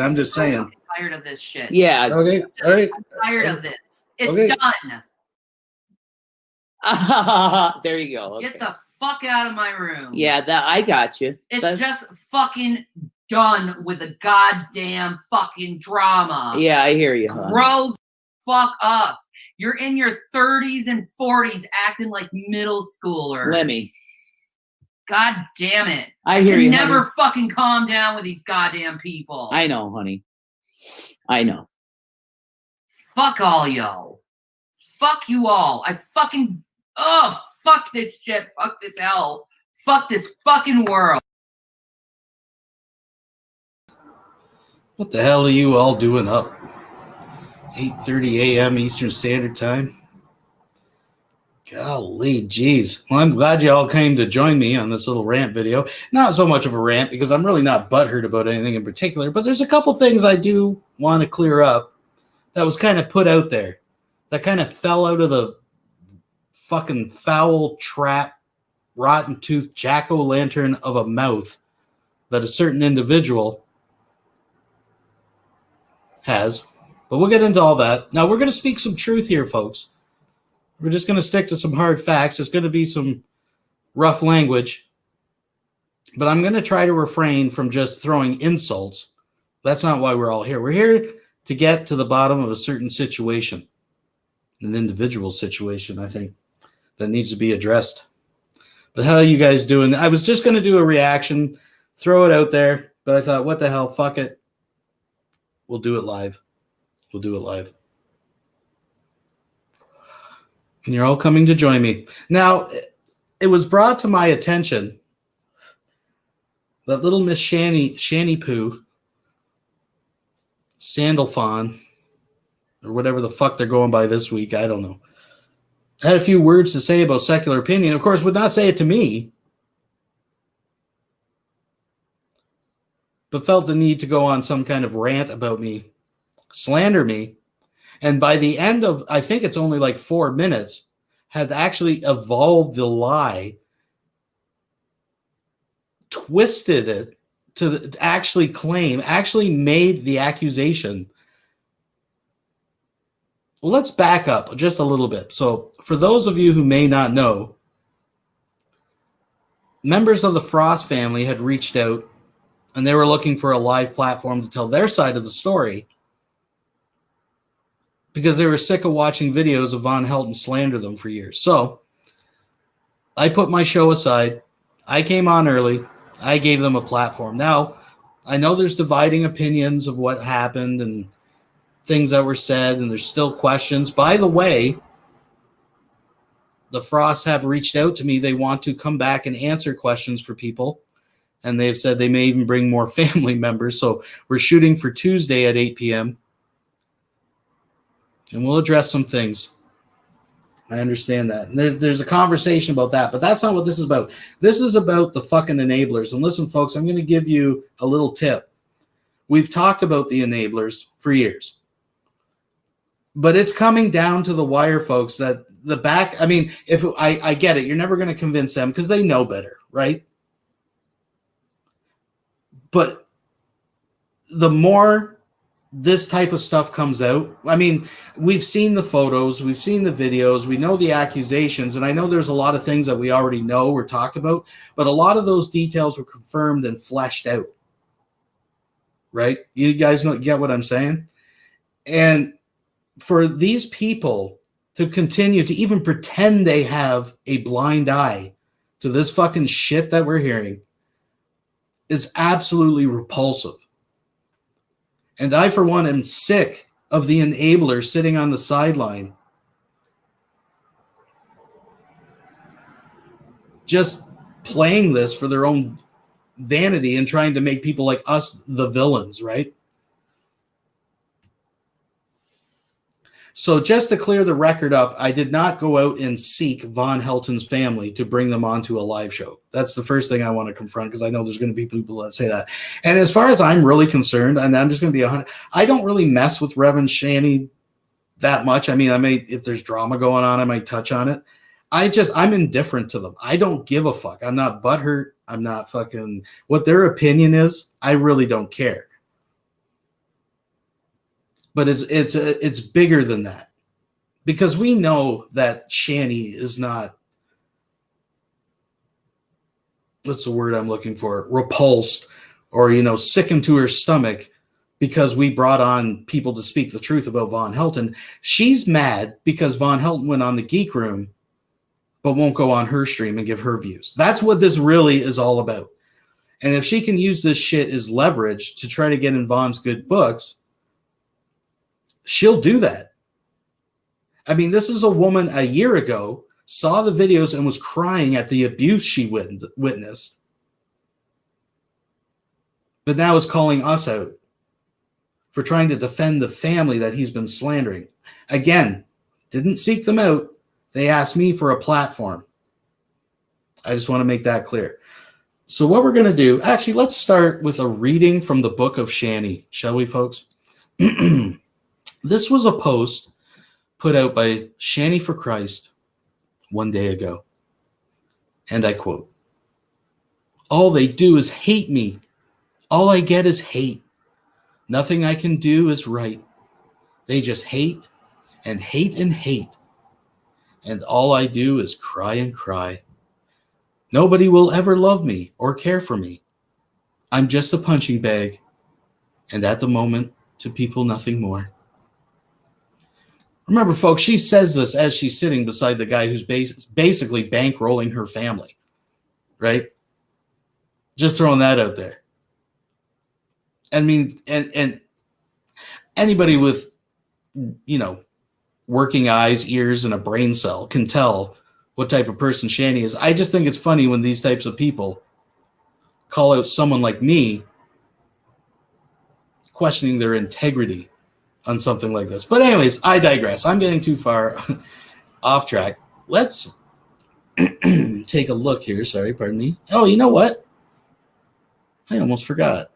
I'm just saying. I'm tired of this shit. Yeah. Okay. All right. I'm tired of this. It's Okay. done. There you go. Okay. Get the fuck out of my room. Yeah, that I got you. It's just fucking done with the goddamn fucking drama. Yeah, I hear you. Huh? Grow the fuck up. You're in your 30s and 40s acting like middle schoolers. Lemmy. God damn it. I hear you. Never honey. fucking calm down with these goddamn people. I know, honey. I know. Fuck all y'all. Fuck you all. Fuck this shit. Fuck this hell. Fuck this fucking world. What the hell are you all doing up? 8:30 a.m. Eastern Standard Time. Golly, geez. Well, I'm glad you all came to join me on this little rant video. Not so much of a rant because I'm really not butthurt about anything in particular, but there's a couple things I do want to clear up that was kind of put out there, that kind of fell out of the fucking foul trap, rotten tooth, jack-o'-lantern of a mouth that a certain individual has. But we'll get into all that. Now, we're going to speak some truth here, folks. We're just going to stick to some hard facts. There's going to be some rough language, but I'm going to try to refrain from just throwing insults. That's not why we're all here. We're here to get to the bottom of a certain situation, an individual situation, I think, that needs to be addressed. But how are you guys doing? I was just going to do a reaction, throw it out there, but I thought, what the hell, fuck it. We'll do it live. We'll do it live. And you're all coming to join me. Now, it was brought to my attention that little Miss Shanny Poo, Sandalphon, or whatever the fuck they're going by this week, I don't know, had a few words to say about secular opinion. Of course, would not say it to me, but felt the need to go on some kind of rant about me, slander me. And by the end of, I think it's only like 4 minutes, had actually evolved the lie, twisted it to actually claim, actually made the accusation. Well, let's back up just a little bit. So for those of you who may not know, members of the Frost family had reached out and they were looking for a live platform to tell their side of the story, because they were sick of watching videos of Von Helton slander them for years. So I put my show aside. I came on early. I gave them a platform. Now, I know there's dividing opinions of what happened and things that were said, and there's still questions. By the way, the Frosts have reached out to me. They want to come back and answer questions for people, and they've said they may even bring more family members. So we're shooting for Tuesday at 8 p.m., and we'll address some things. I understand that. And there's a conversation about that, but that's not what this is about. This is about the fucking enablers. And listen, folks, I'm going to give you a little tip. We've talked about the enablers for years, but it's coming down to the wire, folks, that the back, I mean, if I get it, you're never going to convince them because they know better, right? But the more this type of stuff comes out, I mean, we've seen the photos, we've seen the videos, we know the accusations, and I know there's a lot of things that we already know or talked about, but a lot of those details were confirmed and fleshed out, right? You guys get what I'm saying? And for these people to continue to even pretend they have a blind eye to this fucking shit that we're hearing is absolutely repulsive. And I, for one, am sick of the enablers sitting on the sideline just playing this for their own vanity and trying to make people like us the villains, right? So just to clear the record up, I did not go out and seek Von Helton's family to bring them onto a live show. That's the first thing I want to confront, because I know there's going to be people that say that. And as far as I'm really concerned, and I'm just going to be 100, I don't really mess with Reverend Shanny that much. I mean, I may, if there's drama going on, I might touch on it. I'm indifferent to them. I don't give a fuck. I'm not butthurt. I'm not fucking, what their opinion is, I really don't care. But it's bigger than that, because we know that Shanny is not, what's the word I'm looking for, repulsed or, sickened to her stomach because we brought on people to speak the truth about Von Helton. She's mad because Von Helton went on the Geek Room but won't go on her stream and give her views. That's what this really is all about. And if she can use this shit as leverage to try to get in Von's good books, she'll do that. I mean, this is a woman a year ago saw the videos and was crying at the abuse she witnessed, but now is calling us out for trying to defend the family that he's been slandering. Again, didn't seek them out. They asked me for a platform. I just want to make that clear. So what we're going to do, actually, let's start with a reading from the book of Shanny, shall we, folks? This was a post put out by Shanny for Christ one day ago. And I quote, "All they do is hate me. All I get is hate. Nothing I can do is right. They just hate and hate and hate. And all I do is cry and cry. Nobody will ever love me or care for me. I'm just a punching bag. And at the moment, to people, nothing more." Remember, folks, she says this as she's sitting beside the guy who's basically bankrolling her family, right? Just throwing that out there. I mean, and anybody with, working eyes, ears, and a brain cell can tell what type of person Shanny is. I just think it's funny when these types of people call out someone like me, questioning their integrity on something like this. But anyways, I digress. I'm getting too far off track. Let's take a look here. Sorry, pardon me. Oh, you know what? I almost forgot.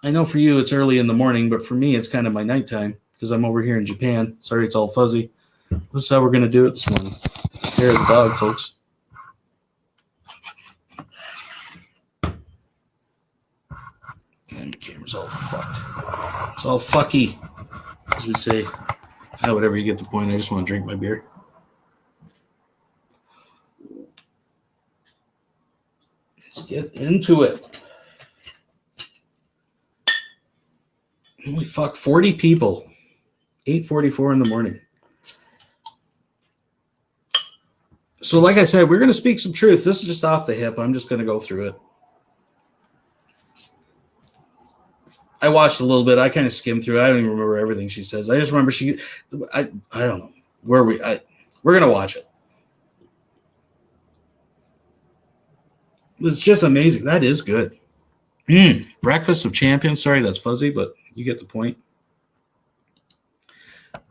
I know for you it's early in the morning, but for me it's kind of my nighttime because I'm over here in Japan. Sorry, it's all fuzzy. This is how we're going to do it this morning. Hair of the dog, folks. And the camera's all fucked. It's all fucky, as we say. Whatever, you get the point. I just want to drink my beer. Let's get into it. Holy fuck, 40 people. 8:44 in the morning. So like I said, we're going to speak some truth. This is just off the hip. I'm just going to go through it. I watched a little bit. I kind of skimmed through it. I don't even remember everything she says. I just remember I don't know. We're going to watch it. It's just amazing. That is good. Breakfast of Champions. Sorry, that's fuzzy, but you get the point.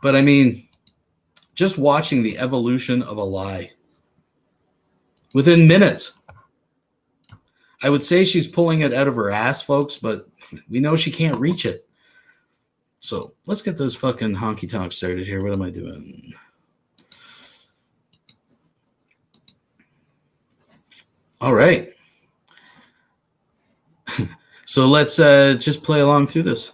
But I mean, just watching the evolution of a lie within minutes. I would say she's pulling it out of her ass, folks, but we know she can't reach it. So let's get this fucking honky tonk started here. What am I doing? All right. So let's just play along through this.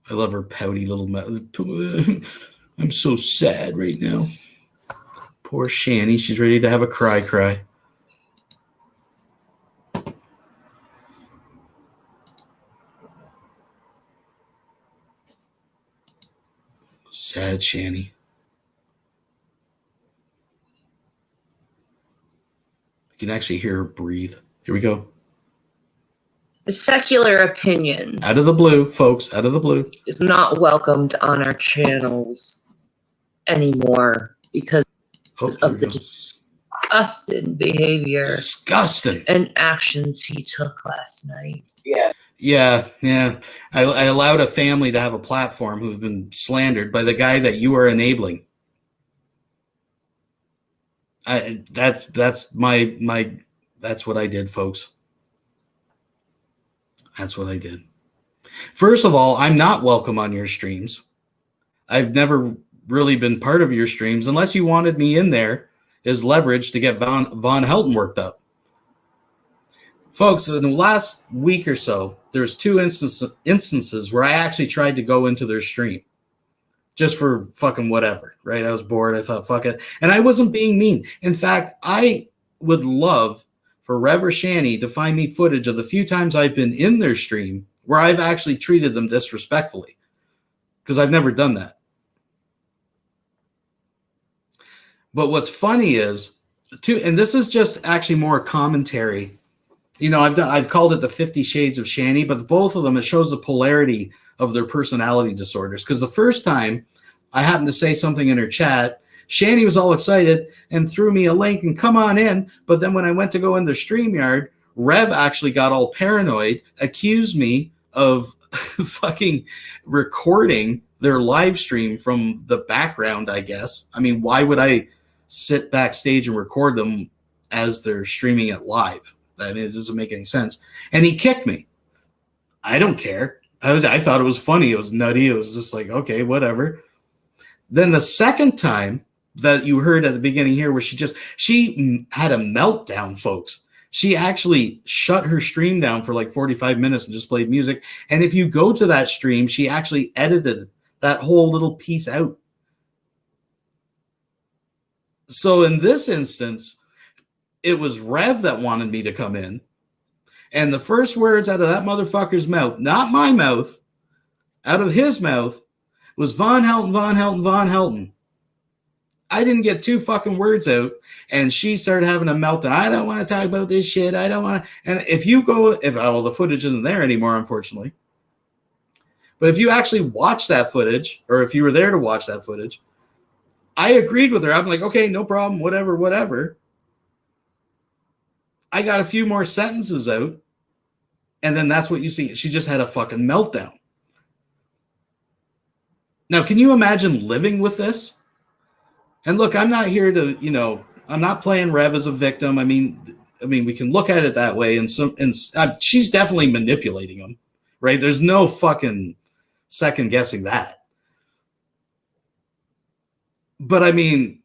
I love her pouty little mouth. I'm so sad right now. Poor Shanny. She's ready to have a cry. Sad Shanny. I can actually hear her breathe. Here we go. Secular opinion Out of the blue, folks. Out of the blue. is not welcomed on our channels anymore because of the disgusting behavior Disgusting. and actions he took last night. Yeah. I allowed a family to have a platform who've been slandered by the guy that you are enabling. That's what I did, folks. That's what I did. First of all, I'm not welcome on your streams. I've never really been part of your streams unless you wanted me in there as leverage to get Von Helton worked up. Folks, in the last week or so, there's 2 instances where I actually tried to go into their stream just for fucking whatever, right? I was bored. I thought, fuck it. And I wasn't being mean. In fact, I would love for Rev or Shanny to find me footage of the few times I've been in their stream where I've actually treated them disrespectfully, because I've never done that. But what's funny is, and this is just actually more commentary. You know, I've called it the 50 Shades of Shanny, but both of them, it shows the polarity of their personality disorders. Because the first time I happened to say something in her chat, Shanny was all excited and threw me a link and come on in. But then when I went to go in their StreamYard, Rev actually got all paranoid, accused me of fucking recording their live stream from the background, I guess. I mean, why would I sit backstage and record them as they're streaming it live? I mean, it doesn't make any sense. And he kicked me. I don't care. I thought it was funny. It was nutty. It was just like, okay, whatever. Then the second time that you heard at the beginning here, where she had a meltdown, folks. She actually shut her stream down for like 45 minutes and just played music. And if you go to that stream, she actually edited that whole little piece out. So in this instance, it was Rev that wanted me to come in. And the first words out of that motherfucker's mouth, not my mouth, out of his mouth, was Von Helton, Von Helton, Von Helton. I didn't get 2 fucking words out, and she started having a meltdown. I don't want to talk about this shit. I don't want to. And if you go, well, the footage isn't there anymore, unfortunately. But if you actually watch that footage, or if you were there to watch that footage, I agreed with her. I'm like, okay, no problem, whatever, whatever. I got a few more sentences out, and then that's what you see. She just had a fucking meltdown. Now, can you imagine living with this? And look, I'm not here to, you know, I'm not playing Rev as a victim. I mean, we can look at it that way, and she's definitely manipulating him, right? There's no fucking second guessing that. But I mean,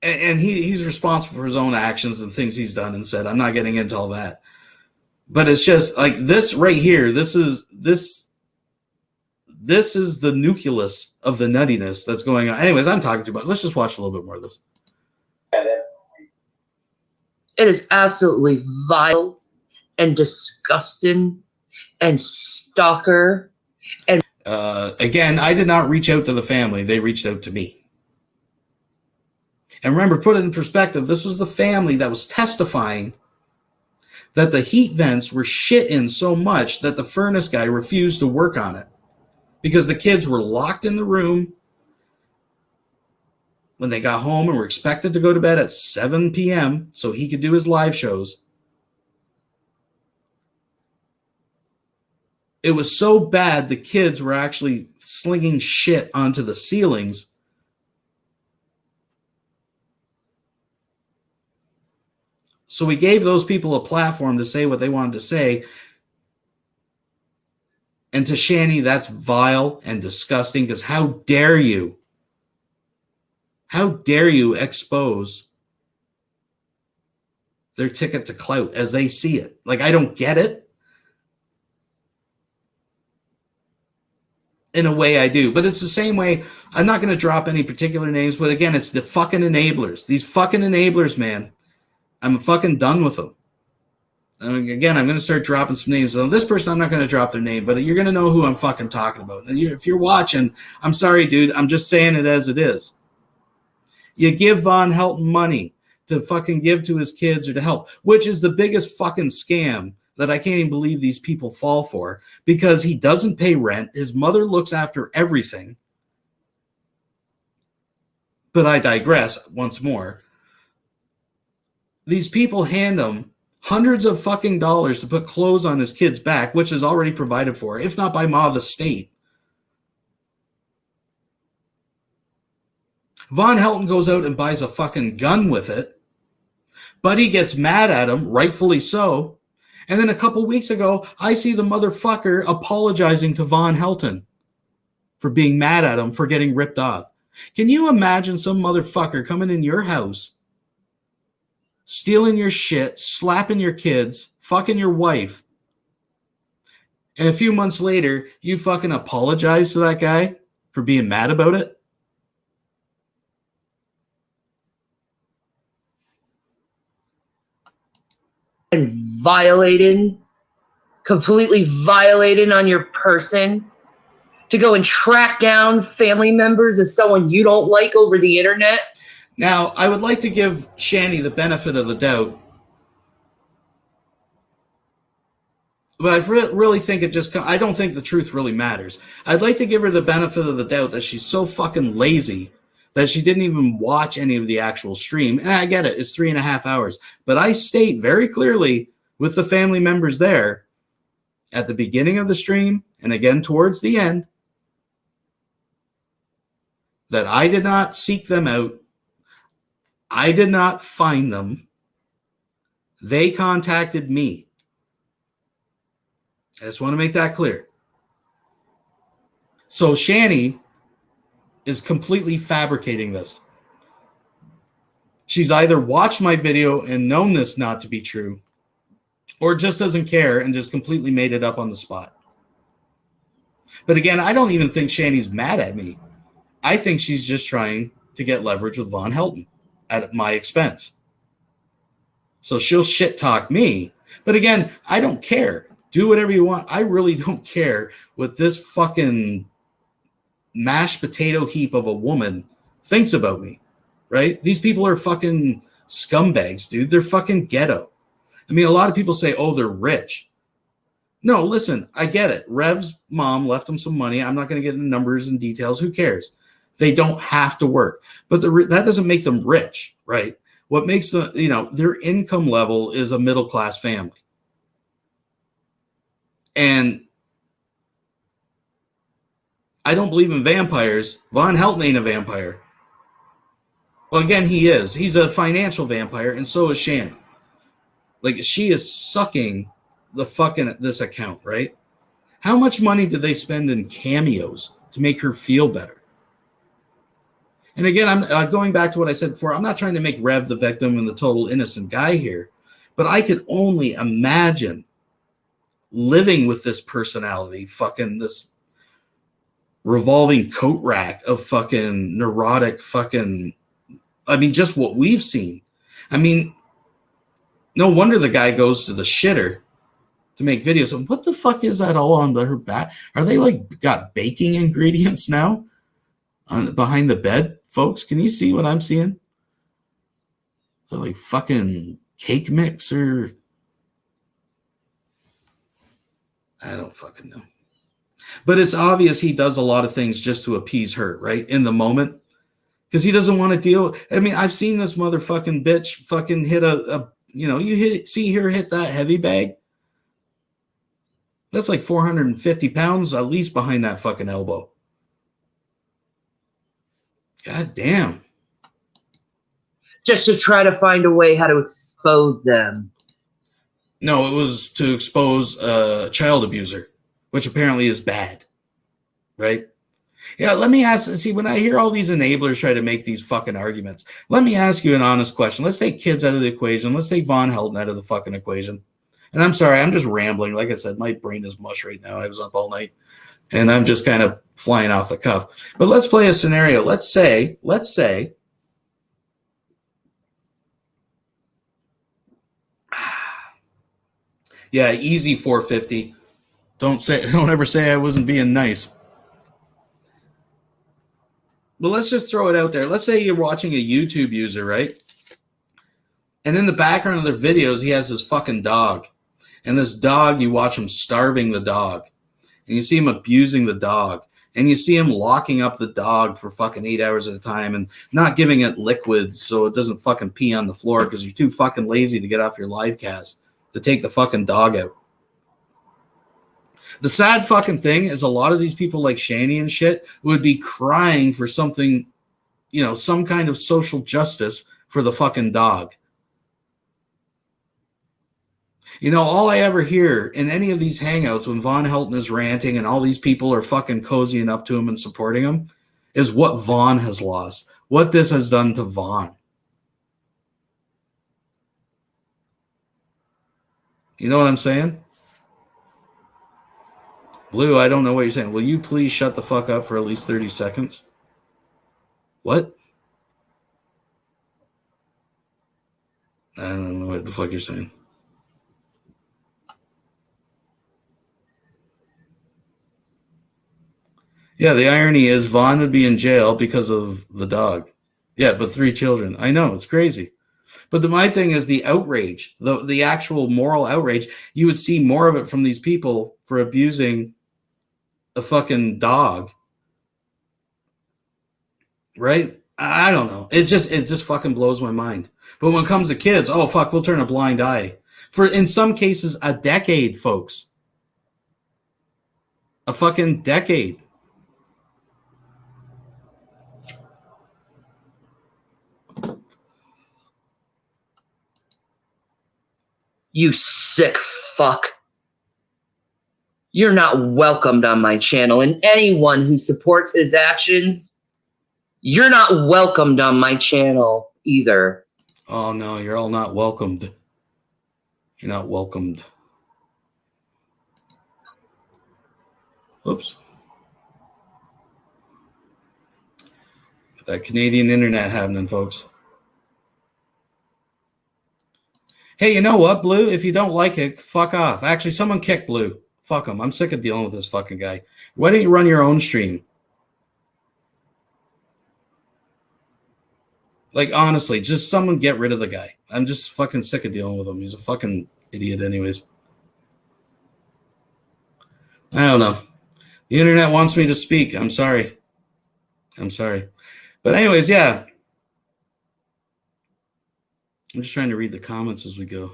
and he's responsible for his own actions and things he's done and said. I'm not getting into all that. But it's just like this right here. This is the nucleus of the nuttiness that's going on. Anyways, I'm talking too much. Let's just watch a little bit more of this. It is absolutely vile and disgusting and stalker. And again, I did not reach out to the family. They reached out to me. And remember, put it in perspective, this was the family that was testifying that the heat vents were shit in so much that the furnace guy refused to work on it because the kids were locked in the room when they got home and were expected to go to bed at 7 p.m. so he could do his live shows. It was so bad the kids were actually slinging shit onto the ceilings. So we gave those people a platform to say what they wanted to say. And to Shanny, that's vile and disgusting, because how dare you? How dare you expose their ticket to clout as they see it? Like, I don't get it. In a way I do. But it's the same way. I'm not going to drop any particular names, but again, it's the fucking enablers. These fucking enablers, man. I'm fucking done with them. And again, I'm going to start dropping some names. So this person, I'm not going to drop their name, but you're going to know who I'm fucking talking about. And if you're watching, I'm sorry, dude. I'm just saying it as it is. You give Von Helton money to fucking give to his kids or to help, which is the biggest fucking scam that I can't even believe these people fall for, because he doesn't pay rent. His mother looks after everything. But I digress once more. These people hand him hundreds of fucking dollars to put clothes on his kid's back, which is already provided for, if not by Ma the state. Von Helton goes out and buys a fucking gun with it. Buddy gets mad at him, rightfully so. And then a couple weeks ago, I see the motherfucker apologizing to Von Helton. for being mad at them for getting ripped off. Can you imagine some motherfucker coming in your house, stealing your shit, slapping your kids, fucking your wife, and a few months later, you fucking apologize to that guy for being mad about it? And completely violating on your person to go and track down family members of someone you don't like over the internet. Now, I would like to give Shanny the benefit of the doubt, but I really think it just, I don't think the truth really matters. I'd like to give her the benefit of the doubt that she's so fucking lazy that she didn't even watch any of the actual stream. And I get it, it's 3.5 hours. But I state very clearly with the family members there at the beginning of the stream and again towards the end that I did not seek them out. I did not find them. They contacted me. I just want to make that clear. So Shanny is completely fabricating this. She's either watched my video and known this not to be true, or just doesn't care and just completely made it up on the spot. But again, I don't even think Shanny's mad at me. I think she's just trying to get leverage with Von Helton at my expense. So she'll shit talk me. But again, I don't care. Do whatever you want. I really don't care what this fucking mashed potato heap of a woman thinks about me, right? These people are fucking scumbags, dude. They're fucking ghetto. I mean, a lot of people say, oh, they're rich. No, listen, I get it. Rev's mom left him some money. I'm not going to get into numbers and details. Who cares? They don't have to work. But that doesn't make them rich, right? What makes them, their income level is a middle-class family. And I don't believe in vampires. Von Helton ain't a vampire. Well, again, he is. He's a financial vampire, and so is Shanny. Like, she is sucking the fucking this account, right? How much money did they spend in cameos to make her feel better? And again, I'm going back to what I said before. I'm not trying to make Rev the victim and the total innocent guy here, but I could only imagine living with this personality, fucking this revolving coat rack of fucking neurotic fucking, I mean, just what we've seen. I mean, no wonder the guy goes to the shitter to make videos. And what the fuck is that all on her back? Are they like got baking ingredients now behind the bed, folks? Can you see what I'm seeing? They're like fucking cake mix or I don't fucking know. But it's obvious he does a lot of things just to appease her, right? In the moment. Because he doesn't want to deal. I mean, I've seen this motherfucking bitch fucking hit see her hit that heavy bag. That's like 450 pounds at least behind that fucking elbow. God damn. Just to try to find a way how to expose them. No, it was to expose a child abuser, which apparently is bad, right? Yeah, let me ask, see, when I hear all these enablers try to make these fucking arguments, let me ask you an honest question. Let's take kids out of the equation. Let's take Von Helton out of the fucking equation. And I'm sorry, I'm just rambling. Like I said, my brain is mush right now. I was up all night, and I'm just kind of flying off the cuff. But let's play a scenario. Let's say, yeah, easy 450. Don't ever say I wasn't being nice. But let's just throw it out there. Let's say you're watching a YouTube user, right? And in the background of their videos, he has this fucking dog. And this dog, you watch him starving the dog. And you see him abusing the dog. And you see him locking up the dog for fucking 8 hours at a time and not giving it liquids so it doesn't fucking pee on the floor because you're too fucking lazy to get off your live cast to take the fucking dog out. The sad fucking thing is a lot of these people like Shanny and shit would be crying for something, some kind of social justice for the fucking dog. You know, all I ever hear in any of these hangouts when Von Helton is ranting and all these people are fucking cozying up to him and supporting him is what Von has lost, what this has done to Von. You know what I'm saying? Blue, I don't know what you're saying. Will you please shut the fuck up for at least 30 seconds? What? I don't know what the fuck you're saying. Yeah, the irony is Vaughn would be in jail because of the dog. Yeah, but 3 children. I know, it's crazy. But my thing is the outrage, the actual moral outrage. You would see more of it from these people for abusing a fucking dog. Right? I don't know. It just fucking blows my mind. But when it comes to kids, oh fuck, we'll turn a blind eye. For in some cases, a decade, folks. A fucking decade. You sick fuck. You're not welcomed on my channel, and anyone who supports his actions, you're not welcomed on my channel either. Oh no, you're all not welcomed. You're not welcomed. Oops. Got that Canadian internet happening, folks. Hey, you know what, Blue? If you don't like it, fuck off. Actually, someone kick Blue. Fuck him. I'm sick of dealing with this fucking guy. Why don't you run your own stream? Like, honestly, just someone get rid of the guy. I'm just fucking sick of dealing with him. He's a fucking idiot anyways. I don't know. The internet wants me to speak. I'm sorry. I'm sorry. But anyways, yeah. I'm just trying to read the comments as we go.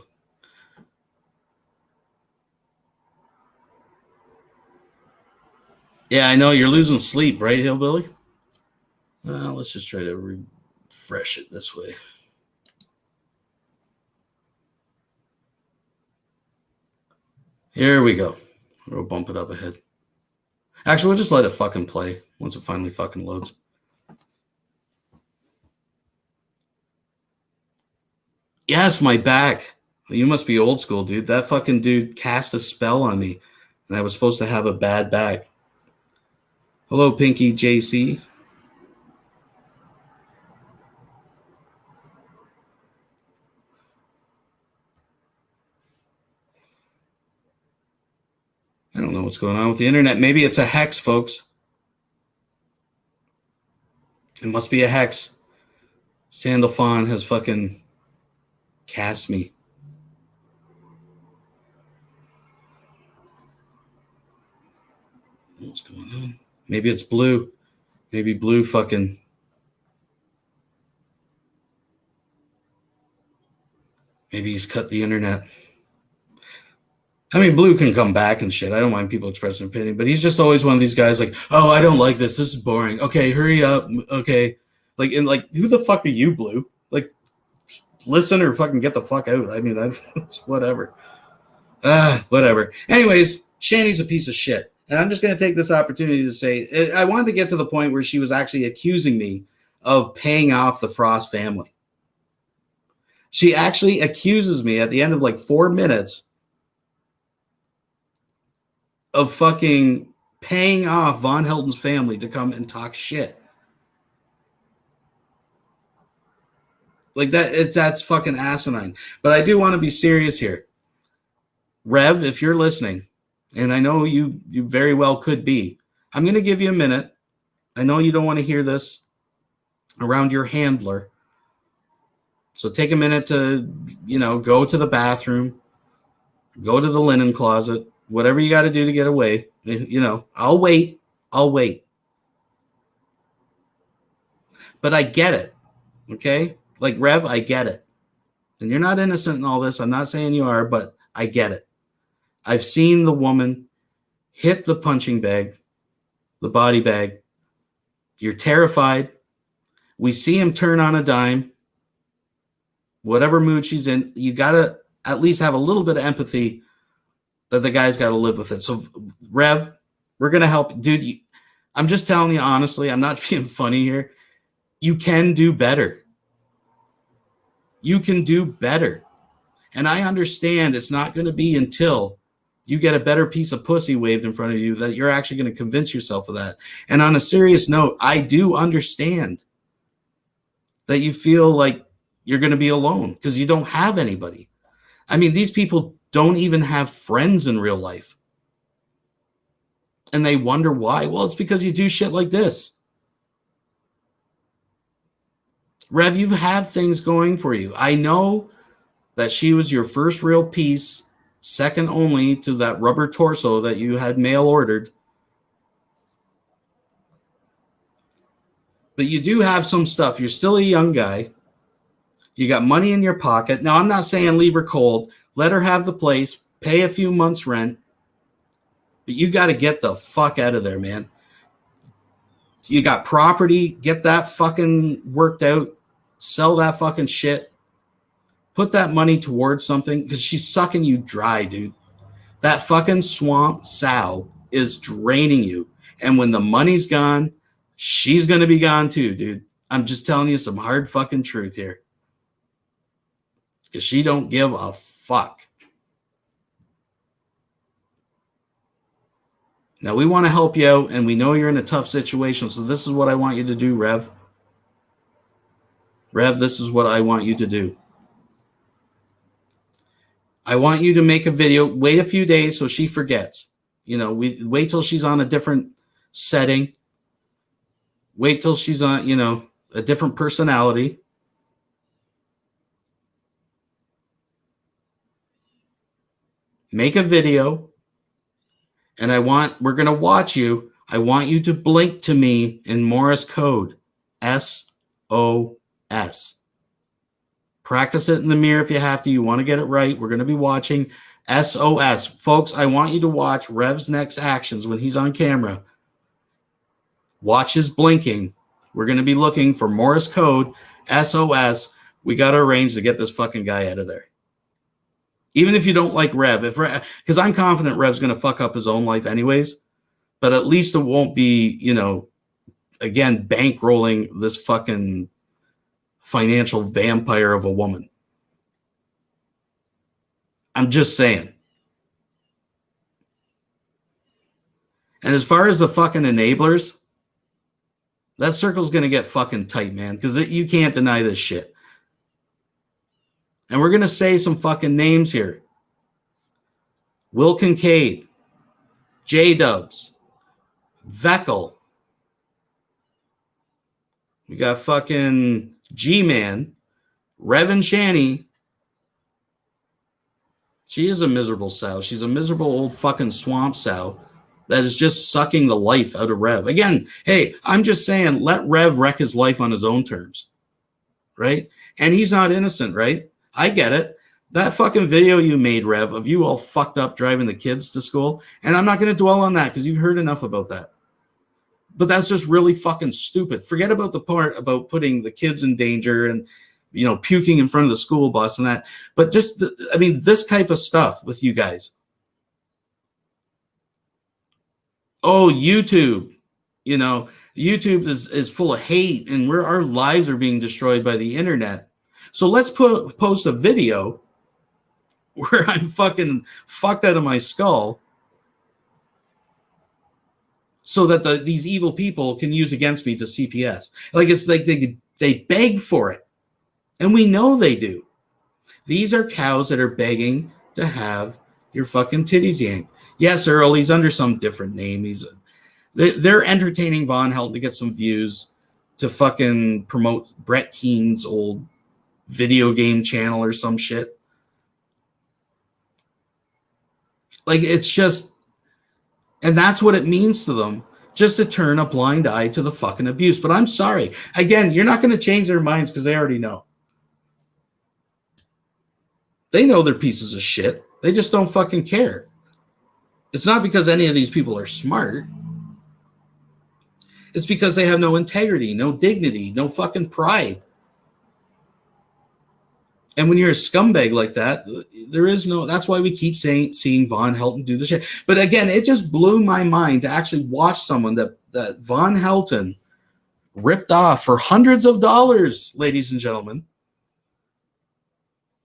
Yeah, I know you're losing sleep, right, Hillbilly? Let's just try to refresh it this way. Here we go. We'll bump it up ahead. Actually, we'll just let it fucking play once it finally fucking loads. Yes, my back. You must be old school, dude. That fucking dude cast a spell on me, and I was supposed to have a bad back. Hello, Pinky JC. I don't know what's going on with the internet. Maybe it's a hex, folks. It must be a hex. Sandalphon has fucking cast me. What's going on? Maybe it's Blue. Maybe Blue fucking... Maybe he's cut the internet. I mean, Blue can come back and shit. I don't mind people expressing opinion, but he's just always one of these guys like, oh, I don't like this. This is boring. Okay, hurry up. Okay. Like, and like, who the fuck are you, Blue? Like, listen or fucking get the fuck out. I mean, it's whatever. Whatever. Anyways, Shanny's a piece of shit. And I'm just going to take this opportunity to say, I wanted to get to the point where she was actually accusing me of paying off the Frost family. She actually accuses me at the end of like 4 minutes of fucking paying off Von Helton's family to come and talk shit. Like that's fucking asinine. But I do want to be serious here. Rev, if you're listening, and I know you very well could be, I'm going to give you a minute. I know you don't want to hear this around your handler. So take a minute to, go to the bathroom, go to the linen closet, whatever you got to do to get away. I'll wait. But I get it. Okay? Like, Rev, I get it. And you're not innocent in all this. I'm not saying you are, but I get it. I've seen the woman hit the punching bag, the body bag. You're terrified. We see him turn on a dime. Whatever mood she's in, you got to at least have a little bit of empathy that the guy's got to live with it. So, Rev, we're going to help. Dude, I'm just telling you honestly, I'm not being funny here. You can do better. You can do better. And I understand it's not going to be until you get a better piece of pussy waved in front of you that you're actually going to convince yourself of that. And on a serious note, I do understand that you feel like you're going to be alone because you don't have anybody. I mean, these people don't even have friends in real life. And they wonder why. Well, it's because you do shit like this. Rev, you've had things going for you. I know that she was your first real piece, second only to that rubber torso that you had mail ordered. But you do have some stuff. You're still a young guy. You got money in your pocket. Now, I'm not saying leave her cold. Let her have the place. Pay a few months' rent. But you got to get the fuck out of there, man. You got property. Get that fucking worked out. Sell that fucking shit. Put that money towards something because she's sucking you dry, dude. That fucking swamp sow is draining you. And when the money's gone, she's going to be gone too, dude. I'm just telling you some hard fucking truth here. Because she don't give a fuck. Now, we want to help you out, and we know you're in a tough situation, so this is what I want you to do, Rev. Rev, this is what I want you to do. I want you to make a video. Wait a few days so she forgets. You know, wait till she's on a different setting. Wait till she's on, you know, a different personality. Make a video. And we're going to watch you. I want you to blink to me in Morse code. SOS. Practice it in the mirror if you have to. You want to get it right. We're going to be watching SOS. Folks, I want you to watch Rev's next actions when he's on camera. Watch his blinking. We're going to be looking for Morse code, SOS. We got to arrange to get this fucking guy out of there. Even if you don't like Rev, because I'm confident Rev's going to fuck up his own life anyways, but at least it won't be, you know, again, bankrolling this fucking financial vampire of a woman. I'm just saying. And as far as the fucking enablers, that circle's going to get fucking tight, man, because you can't deny this shit. And we're going to say some fucking names here. Will Kincaid, J-Dubs, Veckel. We got fucking G-Man, Rev and Shanny. She is a miserable sow. She's a miserable old fucking swamp sow that is just sucking the life out of Rev. Again, hey, I'm just saying, let Rev wreck his life on his own terms, right? And he's not innocent, right? I get it. That fucking video you made, Rev, of you all fucked up driving the kids to school, and I'm not going to dwell on that because you've heard enough about that. But that's just really fucking stupid. Forget about the part about putting the kids in danger and, you know, puking in front of the school bus and that. But just, this type of stuff with you guys. Oh, YouTube. You know, YouTube is full of hate, and our lives are being destroyed by the internet. So let's post a video where I'm fucking fucked out of my skull so that these evil people can use against me to CPS. Like, it's like they beg for it. And we know they do. These are cows that are begging to have your fucking titties yanked. Yes, Earl, he's under some different name. They're entertaining Von Helton to get some views to fucking promote Brett Keene's old video game channel or some shit. Like, it's just, and that's what it means to them, just to turn a blind eye to the fucking abuse. But I'm sorry. Again, you're not going to change their minds because they already know. They know they're pieces of shit. They just don't fucking care. It's not because any of these people are smart. It's because they have no integrity, no dignity, no fucking pride. And when you're a scumbag like that, there is no, that's why we keep seeing Von Helton do the shit. But again, it just blew my mind to actually watch someone that Von Helton ripped off for hundreds of dollars, ladies and gentlemen,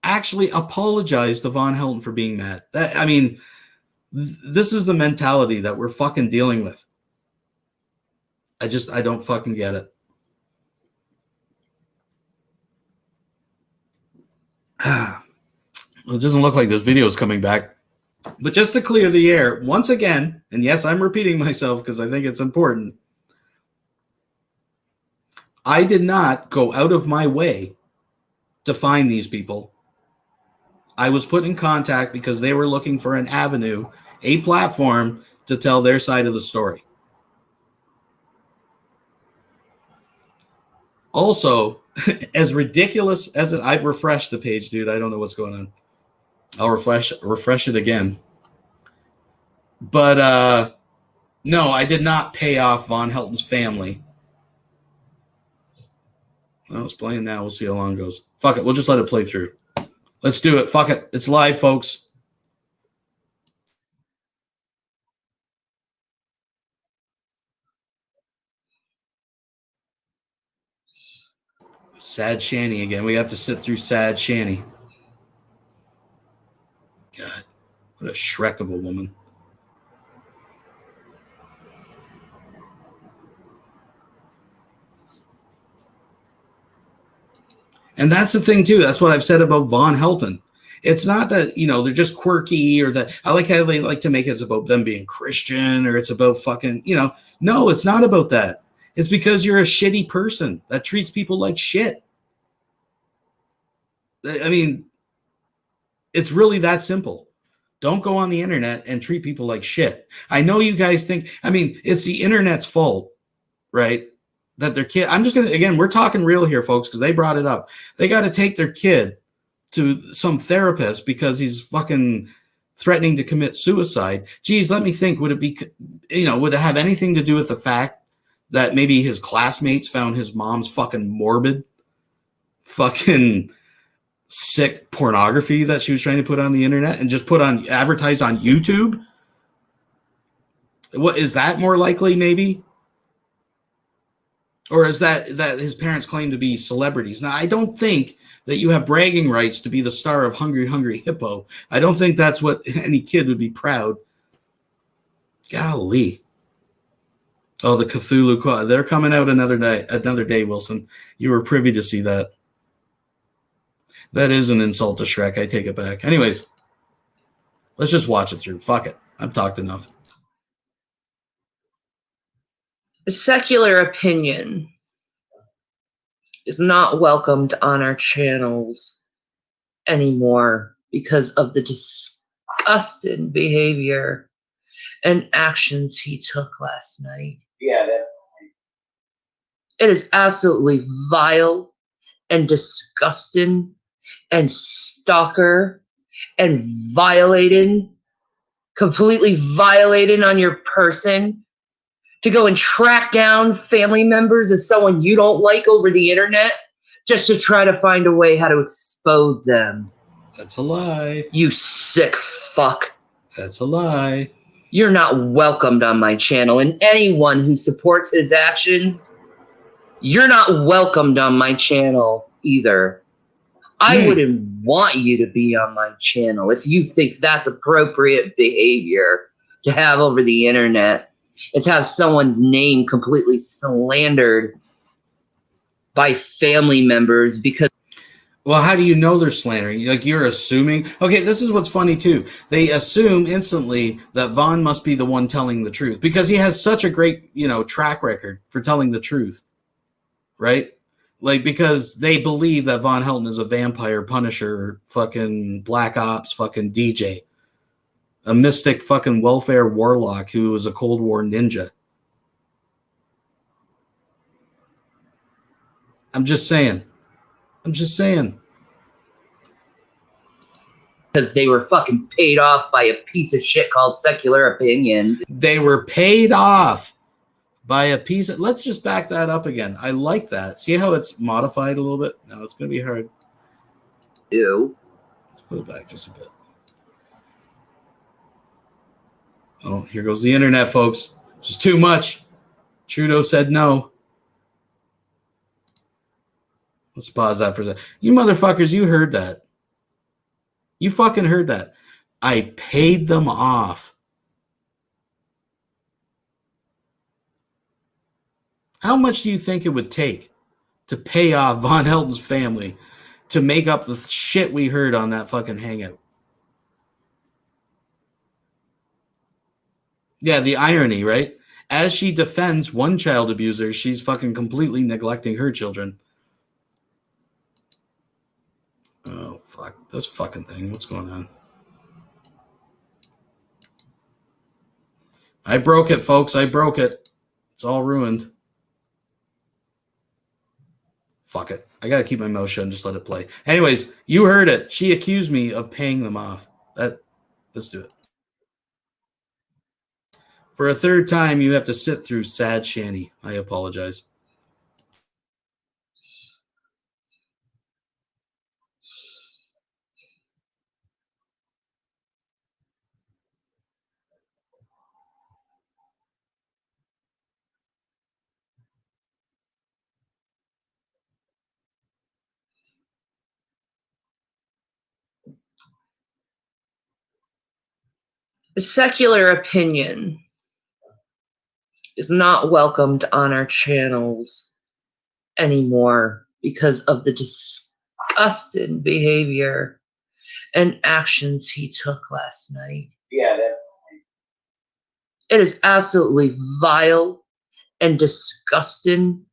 actually apologize to Von Helton for being mad. I mean, this is the mentality that we're fucking dealing with. I don't fucking get it. It doesn't look like this video is coming back. But just to clear the air, once again, and yes, I'm repeating myself because I think it's important. I did not go out of my way to find these people. I was put in contact because they were looking for an avenue, a platform to tell their side of the story. Also, as ridiculous as I've refreshed the page, dude. I don't know what's going on. I'll refresh it again. But no, I did not pay off Von Helton's family. Well, it's playing now. We'll see how long it goes. Fuck it. We'll just let it play through. Let's do it. Fuck it. It's live, folks. Sad Shanny again. We have to sit through Sad Shanny. God, what a Shrek of a woman. And that's the thing, too. That's what I've said about Von Helton. It's not that, you know, they're just quirky or that I like how they like to make it about them being Christian or it's about fucking, you know. No, it's not about that. It's because you're a shitty person that treats people like shit. I mean, it's really that simple. Don't go on the internet and treat people like shit. I know you guys think, I mean, it's the internet's fault, right? That their kid, I'm just going to, again, we're talking real here, folks, because they brought it up. They got to take their kid to some therapist because he's fucking threatening to commit suicide. Geez, let me think. Would it be, you know, would it have anything to do with the fact that maybe his classmates found his mom's fucking morbid, fucking sick pornography that she was trying to put on the internet and just advertise on YouTube? What is that more likely, maybe? Or is that his parents claim to be celebrities? Now, I don't think that you have bragging rights to be the star of Hungry Hungry Hippo. I don't think that's what any kid would be proud. Golly. Oh, the Cthulhu quad. They're coming out another day, Wilson. You were privy to see that. That is an insult to Shrek. I take it back. Anyways, let's just watch it through. Fuck it. I've talked enough. Secular opinion is not welcomed on our channels anymore because of the disgusting behavior and actions he took last night. Yeah, definitely. It is absolutely vile and disgusting and stalker and completely violating on your person to go and track down family members of someone you don't like over the internet just to try to find a way how to expose them. That's a lie. You sick fuck. That's a lie. You're not welcomed on my channel, and anyone who supports his actions, you're not welcomed on my channel either. I wouldn't want you to be on my channel if you think that's appropriate behavior to have over the internet. It's have someone's name completely slandered by family members because. Well, how do you know they're slandering? Like, you're assuming. Okay, this is what's funny too. They assume instantly that Von must be the one telling the truth because he has such a great, you know, track record for telling the truth, right? Like, because they believe that Von Helton is a vampire, Punisher, fucking Black Ops, fucking DJ. A mystic fucking welfare warlock who was a Cold War ninja. I'm just saying. Because they were fucking paid off by a piece of shit called secular opinion. They were paid off by a piece of... Let's just back that up again. I like that. See how it's modified a little bit? No, it's going to be hard. do. Let's put it back just a bit. Oh, here goes the internet, folks. This is too much. Trudeau said no. Let's pause that for a second. You motherfuckers, you heard that. You fucking heard that. I paid them off. How much do you think it would take to pay off Von Helton's family to make up the shit we heard on that fucking hangout? Yeah, the irony, right? As she defends one child abuser, she's fucking completely neglecting her children. Oh, fuck. This fucking thing. What's going on? I broke it, folks. I broke it. It's all ruined. Fuck it. I got to keep my mouth shut and just let it play. Anyways, you heard it. She accused me of paying them off. Let's do it. For a third time, you have to sit through sad Shanny. I apologize. Secular opinion is not welcomed on our channels anymore because of the disgusting behavior and actions he took last night. Yeah, It is absolutely vile and disgusting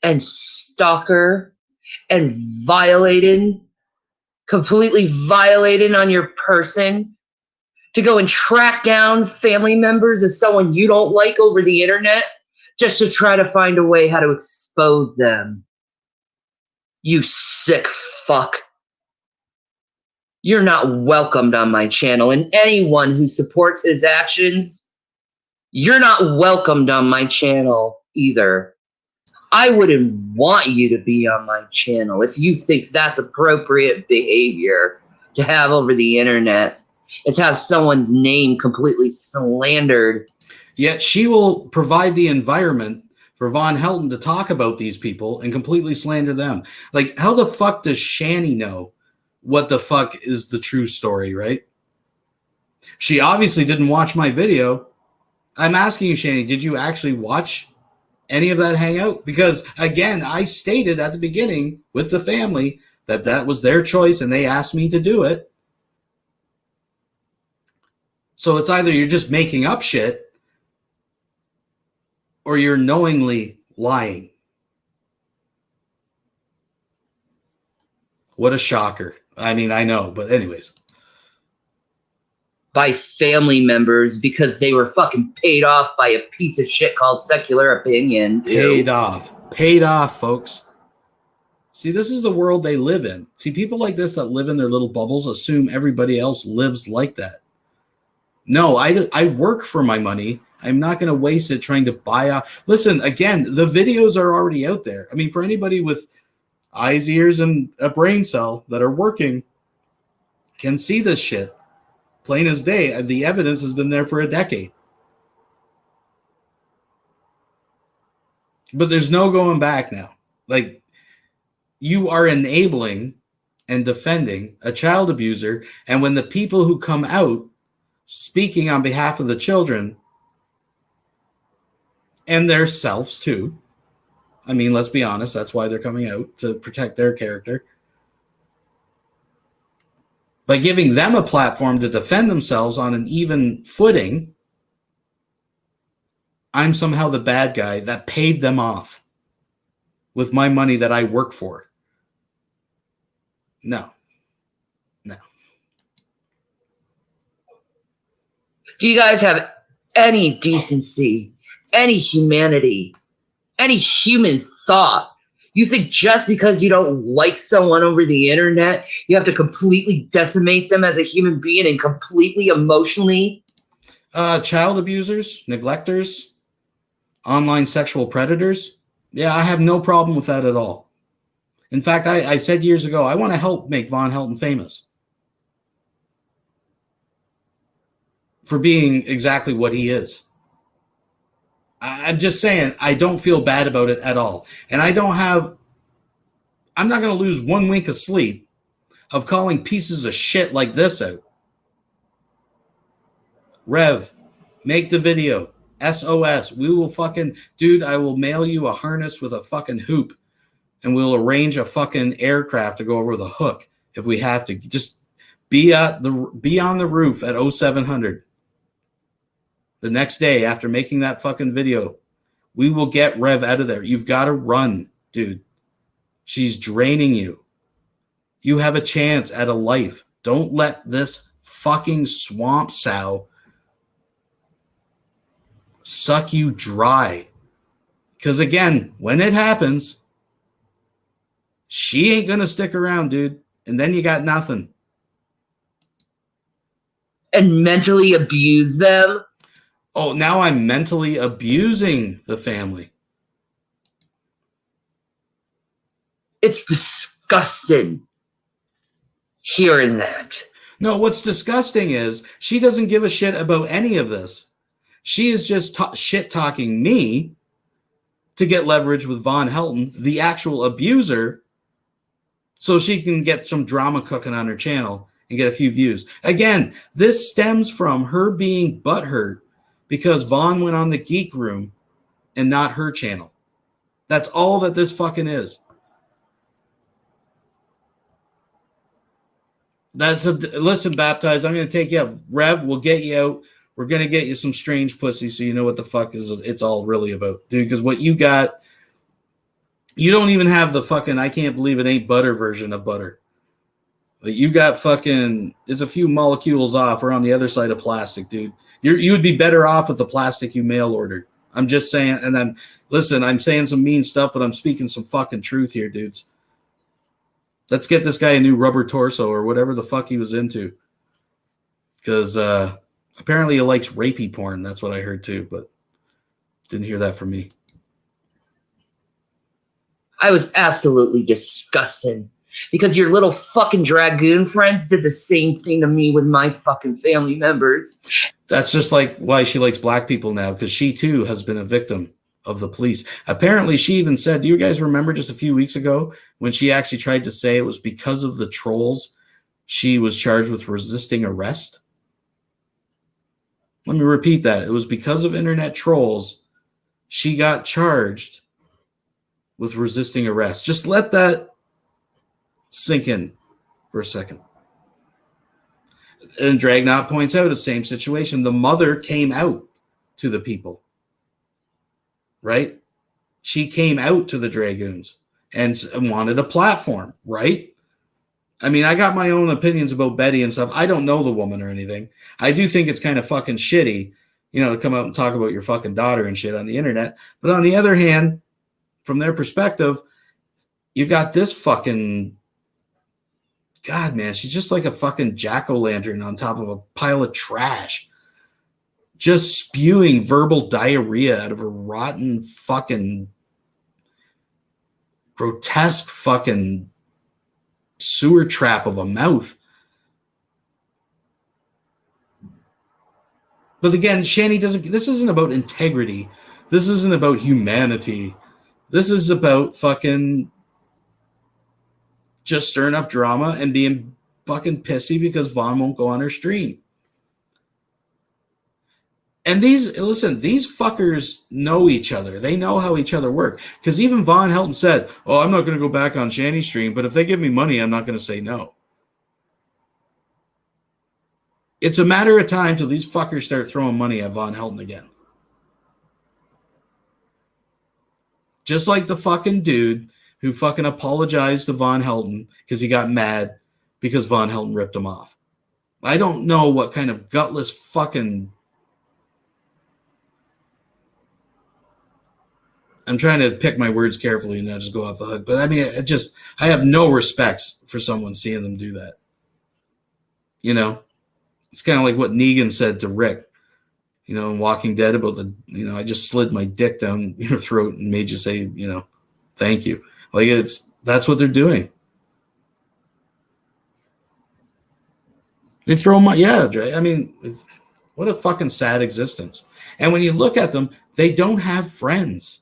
and stalker and completely violating on your person to go and track down family members of someone you don't like over the internet just to try to find a way how to expose them. You sick fuck. You're not welcomed on my channel, and anyone who supports his actions, you're not welcomed on my channel either. I wouldn't want you to be on my channel if you think that's appropriate behavior to have over the internet. Is have someone's name completely slandered. Yet she will provide the environment for Von Helton to talk about these people and completely slander them. Like, how the fuck does Shanny know what the fuck is the true story, right? She obviously didn't watch my video. I'm asking you, Shanny, did you actually watch any of that hangout? Because, again, I stated at the beginning with the family that that was their choice and they asked me to do it. So it's either you're just making up shit or you're knowingly lying. What a shocker. I mean, I know, but anyways. By family members because they were fucking paid off by a piece of shit called secular opinion. Paid off. Paid off, folks. See, this is the world they live in. See, people like this that live in their little bubbles assume everybody else lives like that. No, I work for my money. I'm not going to waste it trying to buy off. Listen, again, the videos are already out there. I mean, for anybody with eyes, ears, and a brain cell that are working can see this shit. Plain as day. The evidence has been there for a decade. But there's no going back now. Like, you are enabling and defending a child abuser. And when the people who come out speaking on behalf of the children and their selves too. I mean, let's be honest. That's why they're coming out, to protect their character. By giving them a platform to defend themselves on an even footing, I'm somehow the bad guy that paid them off with my money that I work for. No. Do you guys have any decency, any humanity, any human thought? You think just because you don't like someone over the internet, you have to completely decimate them as a human being and completely emotionally? Child abusers, neglectors, online sexual predators. Yeah, I have no problem with that at all. In fact, I said years ago, I want to help make Von Helton famous for being exactly what he is. I'm just saying, I don't feel bad about it at all. And I'm not going to lose 1 wink of sleep of calling pieces of shit like this out. Rev, make the video. SOS. We will fucking, dude, I will mail you a harness with a fucking hoop and we'll arrange a fucking aircraft to go over the hook if we have to. Just be on the roof at 0700. The next day after making that fucking video, we will get Rev out of there. You've got to run, dude. She's draining you. You have a chance at a life. Don't let this fucking swamp sow suck you dry. Because again, when it happens, she ain't going to stick around, dude. And then you got nothing. And mentally abuse them. Oh, now I'm mentally abusing the family. It's disgusting hearing that. No, what's disgusting is she doesn't give a shit about any of this. She is just shit-talking me to get leverage with Von Helton, the actual abuser, so she can get some drama cooking on her channel and get a few views. Again, this stems from her being butthurt because Vaughn went on the Geek Room and not her channel. That's all that this fucking is. Listen, Baptized, I'm going to take you out. Rev, we'll get you out. We're going to get you some strange pussy so you know what the fuck it's all really about, dude, because what you got, you don't even have the fucking I can't believe it ain't butter version of butter. Like you got fucking, it's a few molecules off or on the other side of plastic, dude. You would be better off with the plastic you mail ordered. I'm just saying, and then listen, I'm saying some mean stuff, but I'm speaking some fucking truth here, dudes. Let's get this guy a new rubber torso or whatever the fuck he was into. Because apparently he likes rapey porn. That's what I heard too, but didn't hear that from me. I was absolutely disgusted because your little fucking dragoon friends did the same thing to me with my fucking family members. That's just like why she likes black people now, because she too has been a victim of the police. Apparently she even said, do you guys remember just a few weeks ago when she actually tried to say it was because of the trolls she was charged with resisting arrest? Let me repeat that. It was because of internet trolls she got charged with resisting arrest. Just let that sink in for a second. And Dragnot points out the same situation. The mother came out to the people, right? She came out to the Dragoons and wanted a platform, right? I mean, I got my own opinions about Betty and stuff. I don't know the woman or anything. I do think it's kind of fucking shitty, to come out and talk about your fucking daughter and shit on the internet. But on the other hand, from their perspective, you got this fucking, God, man, she's just like a fucking jack-o'-lantern on top of a pile of trash. Just spewing verbal diarrhea out of a rotten fucking grotesque fucking sewer trap of a mouth. But again, Shanny this isn't about integrity. This isn't about humanity. This is about fucking just stirring up drama and being fucking pissy because Vaughn won't go on her stream. And these fuckers know each other. They know how each other work. Because even Von Helton said, oh, I'm not going to go back on Shanny's stream, but if they give me money, I'm not going to say no. It's a matter of time till these fuckers start throwing money at Von Helton again. Just like the fucking dude who fucking apologized to Von Helton because he got mad because Von Helton ripped him off. I don't know what kind of gutless fucking... I'm trying to pick my words carefully and not just go off the hook. But I mean, I have no respects for someone seeing them do that. It's kind of like what Negan said to Rick, in Walking Dead about I just slid my dick down your throat and made you say, thank you. Like that's what they're doing. They throw money. Yeah, I mean, what a fucking sad existence. And when you look at them, they don't have friends.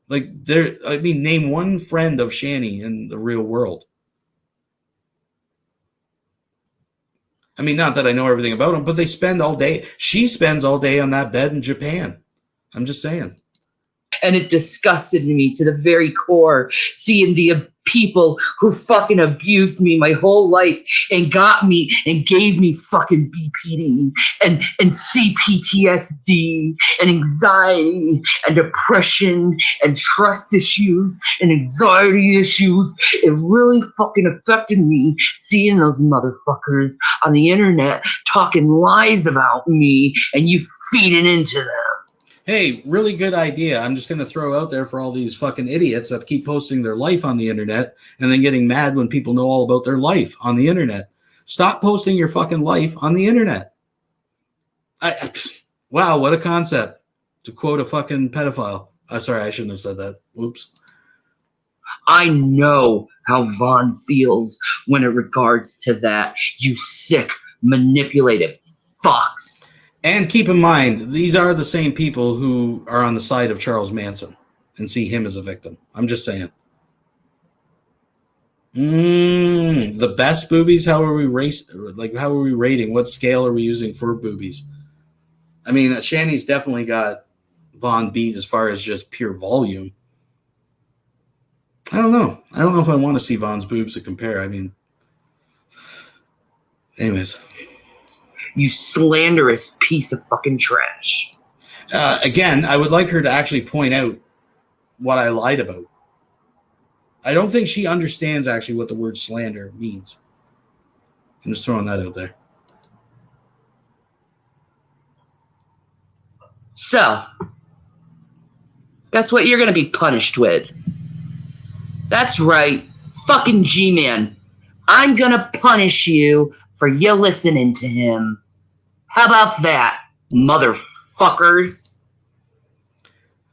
Like name one friend of Shanny in the real world. I mean, not that I know everything about him, but they spend all day. She spends all day on that bed in Japan. I'm just saying. And it disgusted me to the very core, seeing the people who fucking abused me my whole life and got me and gave me fucking BPD and CPTSD and anxiety and depression and trust issues and anxiety issues. It really fucking affected me seeing those motherfuckers on the internet talking lies about me and you feeding into them. Hey, really good idea. I'm just going to throw out there for all these fucking idiots that keep posting their life on the internet and then getting mad when people know all about their life on the internet. Stop posting your fucking life on the internet. Wow, what a concept. To quote a fucking pedophile. Sorry, I shouldn't have said that. Oops. I know how Vaughn feels when it regards to that, you sick, manipulative fucks. And keep in mind, these are the same people who are on the side of Charles Manson and see him as a victim. I'm just saying. The best boobies. How are we rating? What scale are we using for boobies? I mean, Shanny's definitely got Vaughn beat as far as just pure volume. I don't know. I don't know if I want to see Vaughn's boobs to compare. I mean, anyways. You slanderous piece of fucking trash. Again, I would like her to actually point out what I lied about. I don't think she understands actually what the word slander means. I'm just throwing that out there. So, guess what you're going to be punished with? That's right, fucking G-Man. I'm going to punish you for you listening to him. How about that, motherfuckers?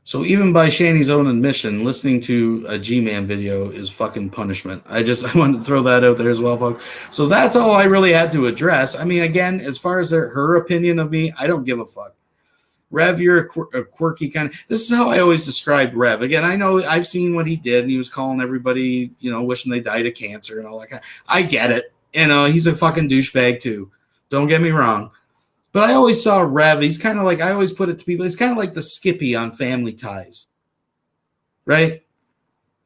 So even by Shanny's own admission, listening to a G-Man video is fucking punishment. I wanted to throw that out there as well, folks. So that's all I really had to address. I mean, again, as far as her opinion of me, I don't give a fuck. Rev, you're a quirky kind of... This is how I always described Rev. Again, I know I've seen what he did, and he was calling everybody, wishing they died of cancer and all that kind of... I get it. He's a fucking douchebag too. Don't get me wrong. But I always saw Rev, he's kind of like, I always put it to people, he's kind of like the Skippy on Family Ties. Right?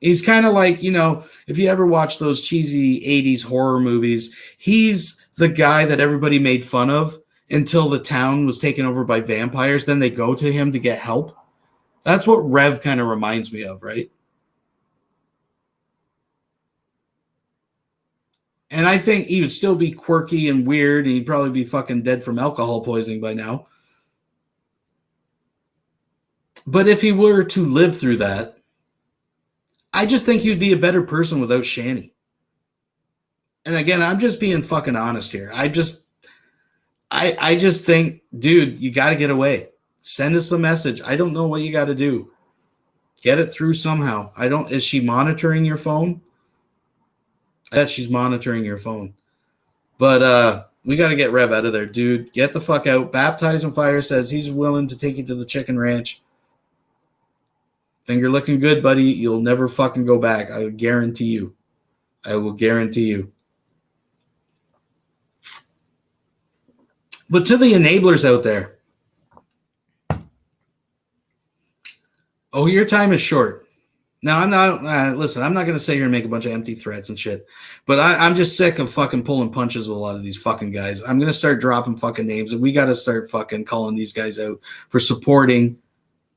He's kind of like, if you ever watch those cheesy 80s horror movies, he's the guy that everybody made fun of until the town was taken over by vampires. Then they go to him to get help. That's what Rev kind of reminds me of, right? And I think he would still be quirky and weird, and he'd probably be fucking dead from alcohol poisoning by now. But if he were to live through that, I just think he'd be a better person without Shanny. And again, I'm just being fucking honest here. I just think, dude, you got to get away. Send us a message. I don't know what you got to do. Get it through somehow. Is she monitoring your phone? I bet she's monitoring your phone. But we got to get Rev out of there, dude. Get the fuck out. Baptized on Fire says he's willing to take you to the chicken ranch. Finger looking good, buddy. You'll never fucking go back. I guarantee you. I will guarantee you. But to the enablers out there. Oh, your time is short. Now, I'm not, listen, I'm not going to sit here and make a bunch of empty threats and shit, but I'm just sick of fucking pulling punches with a lot of these fucking guys. I'm going to start dropping fucking names, and we got to start fucking calling these guys out for supporting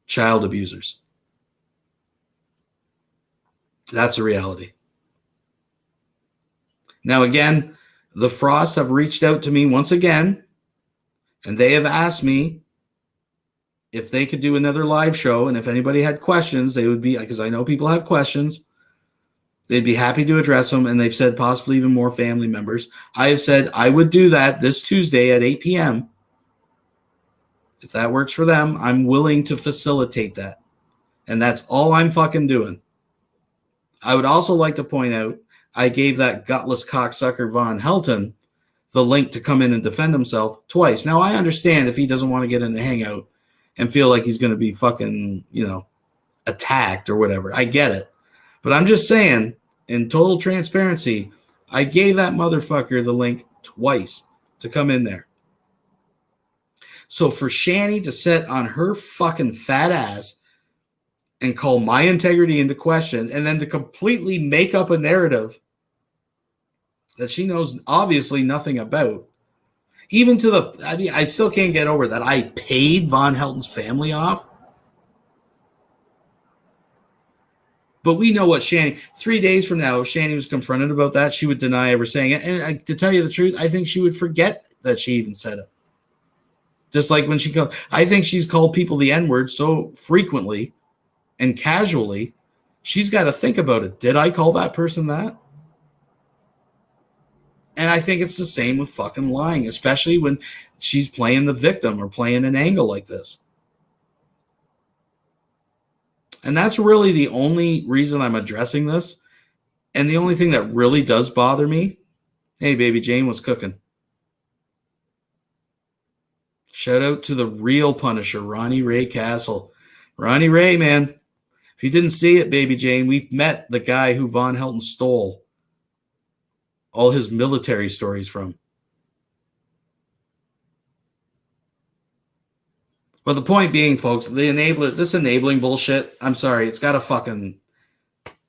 child abusers. That's a reality. Now, again, the Frosts have reached out to me once again, and they have asked me if they could do another live show, and if anybody had questions, they would be, because I know people have questions, they'd be happy to address them, and they've said possibly even more family members. I have said I would do that this Tuesday at 8 p.m. If that works for them, I'm willing to facilitate that. And that's all I'm fucking doing. I would also like to point out I gave that gutless cocksucker Von Helton the link to come in and defend himself twice. Now, I understand if he doesn't want to get in the hangout and feel like he's going to be fucking, attacked or whatever. I get it. But I'm just saying, in total transparency, I gave that motherfucker the link twice to come in there. So for Shanny to sit on her fucking fat ass and call my integrity into question and then to completely make up a narrative that she knows obviously nothing about, even to the, I still can't get over that I paid Von Helton's family off. But we know what Shanny, 3 days from now, if Shanny was confronted about that, she would deny ever saying it. And to tell you the truth, I think she would forget that she even said it. Just like when I think she's called people the N-word so frequently and casually, she's got to think about it. Did I call that person that? And I think it's the same with fucking lying, especially when she's playing the victim or playing an angle like this. And that's really the only reason I'm addressing this. And the only thing that really does bother me, hey, baby Jane was cooking. Shout out to the real Punisher, Ronnie Ray Castle. Ronnie Ray, man. If you didn't see it, baby Jane, we've met the guy who Von Helton stole all his military stories from. But the point being, folks, this enabling bullshit, I'm sorry, it's got to fucking,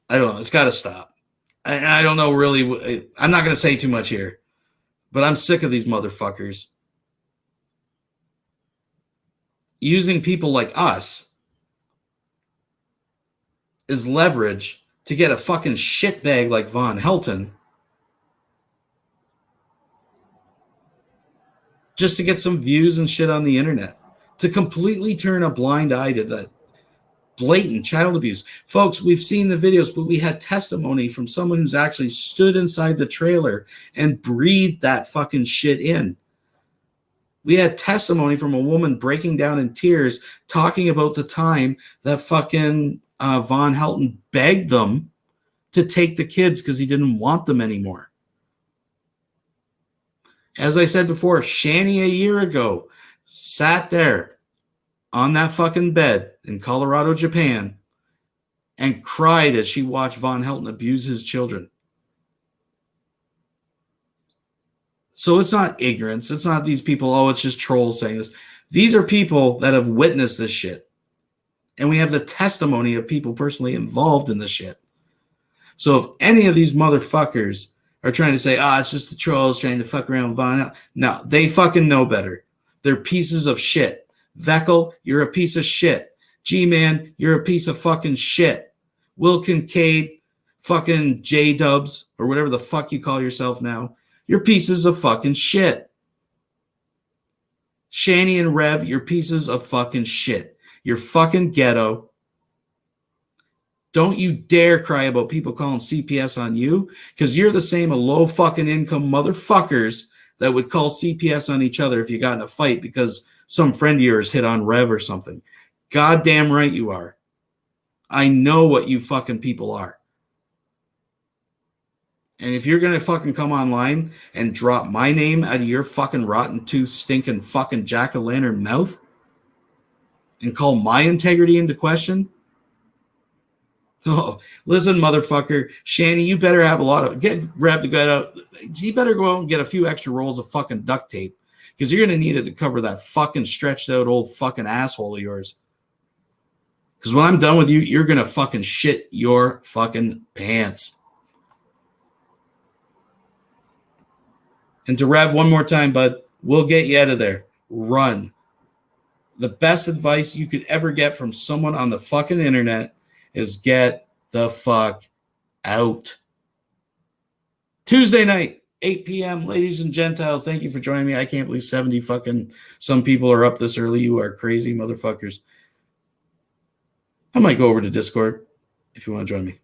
I don't know, it's got to stop. I don't know really, I'm not going to say too much here, but I'm sick of these motherfuckers using people like us as leverage to get a fucking shitbag like Von Helton just to get some views and shit on the internet, to completely turn a blind eye to that blatant child abuse. Folks, we've seen the videos, but we had testimony from someone who's actually stood inside the trailer and breathed that fucking shit in. We had testimony from a woman breaking down in tears, talking about the time that fucking Von Helton begged them to take the kids because he didn't want them anymore. As I said before, Shanny a year ago sat there on that fucking bed in Colorado, Japan, and cried as she watched Von Helton abuse his children. So it's not ignorance. It's not these people, oh, it's just trolls saying this. These are people that have witnessed this shit. And we have the testimony of people personally involved in this shit. So if any of these motherfuckers are trying to say, it's just the trolls trying to fuck around with Von Helton. No, they fucking know better. They're pieces of shit. Veckel, you're a piece of shit. G-Man, you're a piece of fucking shit. Will Kincaid, fucking J-Dubs, or whatever the fuck you call yourself now, you're pieces of fucking shit. Shanny and Rev, you're pieces of fucking shit. You're fucking ghetto. Don't you dare cry about people calling CPS on you, because you're the same low fucking income motherfuckers that would call CPS on each other if you got in a fight because some friend of yours hit on Rev or something. Goddamn right you are. I know what you fucking people are. And if you're going to fucking come online and drop my name out of your fucking rotten tooth stinking fucking jack-o'-lantern mouth and call my integrity into question, oh, listen, motherfucker, Shanny, you better have get Rev to get out. You better go out and get a few extra rolls of fucking duct tape because you're going to need it to cover that fucking stretched out old fucking asshole of yours. Because when I'm done with you, you're going to fucking shit your fucking pants. And to Rev, one more time, bud, we'll get you out of there. Run. The best advice you could ever get from someone on the fucking internet is get the fuck out. Tuesday night, 8 p.m., ladies and gentiles, thank you for joining me. I can't believe 70 fucking some people are up this early. You are crazy motherfuckers. I might go over to Discord if you want to join me.